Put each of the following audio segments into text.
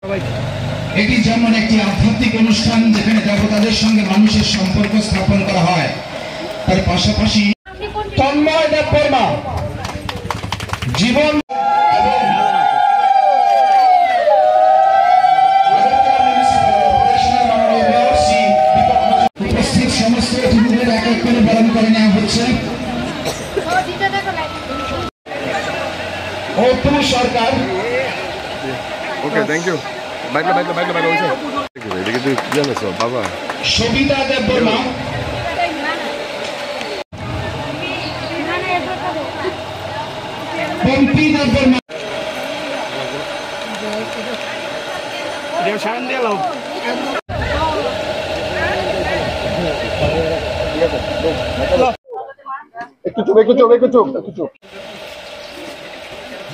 এটি যেমন একটি আধ্যাত্মিক অনুষ্ঠান যেখানে দেবতাদের সঙ্গে মানুষের সম্পর্ক স্থাপন করা হয়, তার পাশাপাশি তন্ময় দেববর্মা জীবন উপস্থিত সমস্ত অতিথিদের এক এক করে বরণ করে নেওয়া হচ্ছে। অতুল সরকার, ওকে, থ্যাংক ইউ। এদিকে তুই জানিস বাবা। সবিতা দেববর্মা, পম্পি দেববর্মা,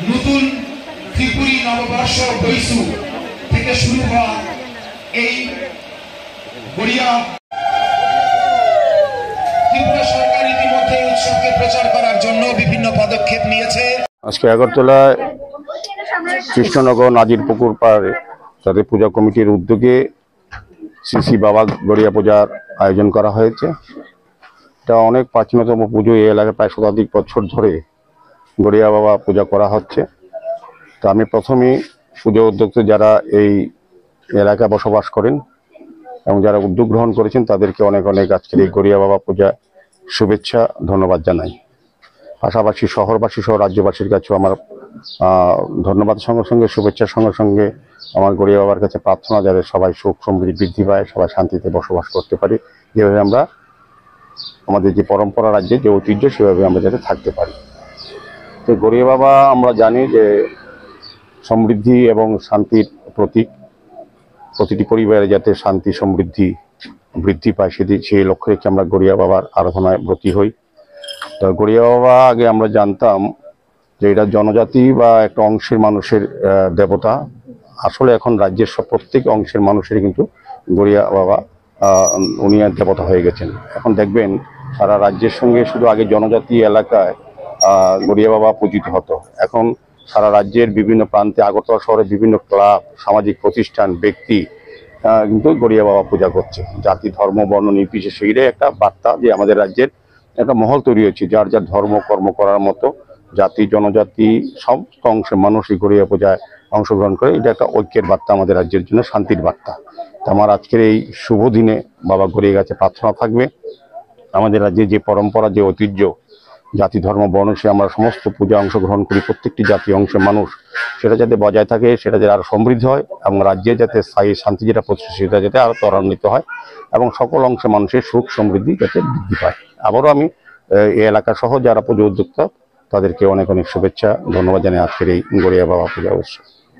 নতুন ত্রিপুরী নববর্ষ বৈশু থেকে শুরু হওয়া এই গড়িয়া ত্রিপুরা সরকার ইতিমধ্যে উৎসবকে প্রচার করার জন্য বিভিন্ন পদক্ষেপ নিয়েছে। আজকে আগরতলায় কৃষ্ণনগর নাজিরপুকুর পাড়ে তাদের পূজা কমিটির উদ্যোগে শ্রী শ্রী বাবা গড়িয়া পূজার আয়োজন করা হয়েছে। এটা অনেক প্রাচীনতম পুজো। এই এলাকায় প্রায় শতাধিক বছর ধরে গড়িয়া বাবা পূজা করা হচ্ছে। তো আমি প্রথমেই পুজো উদ্যোক্তা যারা এই এলাকায় বসবাস করেন এবং যারা উদ্যোগ গ্রহণ করেছেন তাদেরকে অনেক অনেক আজকের এই গড়িয়া বাবা পূজা শুভেচ্ছা ধন্যবাদ জানাই। পাশাপাশি শহরবাসী সহ রাজ্যবাসীর কাছেও আমার ধন্যবাদ সঙ্গে সঙ্গে শুভেচ্ছার সঙ্গে সঙ্গে আমার গড়িয়া বাবার কাছে প্রার্থনা যাতে সবাই সুখ সমৃদ্ধি বৃদ্ধি পায়, সবাই শান্তিতে বসবাস করতে পারি, যেভাবে আমরা আমাদের যে পরম্পরা রাজ্যের যে ঐতিহ্য সেভাবে আমরা যাতে থাকতে পারি। তো গড়িয়া বাবা আমরা জানি যে সমৃদ্ধি এবং শান্তির প্রতীক। প্রতিটি পরিবারে যাতে শান্তি সমৃদ্ধি বৃদ্ধি পায় সেই লক্ষ্যে রেখে আমরা গড়িয়া বাবার আরাধনায় ব্রতী হই। তো গড়িয়া বাবা আগে আমরা জানতাম যে এটা জনজাতি বা একটা অংশের মানুষের দেবতা। আসলে এখন রাজ্যের প্রত্যেক অংশের মানুষের কিন্তু গড়িয়া বাবা উনি দেবতা হয়ে গেছেন। এখন দেখবেন সারা রাজ্যের সঙ্গে শুধু আগে জনজাতি এলাকায় গড়িয়া বাবা পূজিত হতো, এখন সারা রাজ্যের বিভিন্ন প্রান্তে আগরতলা শহরের বিভিন্ন ক্লাব, সামাজিক প্রতিষ্ঠান, ব্যক্তি কিন্তু গড়িয়া বাবা পূজা করছে। জাতি ধর্ম বর্ণ নির্বিশেষে এইটাই একটা বার্তা যে আমাদের রাজ্যের একটা মহল তৈরি হয়েছে, যার যার ধর্ম কর্ম করার মতো জাতি জনজাতি সব অংশের মানুষ এই গড়িয়া পূজায় অংশগ্রহণ করে। এটা একটা ঐক্যের বার্তা, আমাদের রাজ্যের জন্য শান্তির বার্তা। তো আমার আজকের এই শুভ দিনে বাবা গড়িয়া গাছে প্রার্থনা থাকবে আমাদের রাজ্যে যে পরম্পরা যে ঐতিহ্য জাতি ধর্ম বর্ণ সে আমরা সমস্ত পূজা অংশগ্রহণ করি, প্রত্যেকটি জাতি অংশের মানুষ, সেটা যাতে বজায় থাকে, সেটা যাতে আরো সমৃদ্ধ হয় এবং রাজ্যে যাতে স্থায়ী শান্তি যেটা প্রতিষ্ঠিত যাতে আরো ত্বরান্বিত হয় এবং সকল অংশের মানুষের সুখ সমৃদ্ধি যাতে বৃদ্ধি পায়। আবারও আমি এই এলাকা সহ যারা পুজো উদ্যোক্তা তাদেরকে অনেক অনেক শুভেচ্ছা ধন্যবাদ জানাই আজকের এই গড়িয়া বাবা পূজা উৎসব।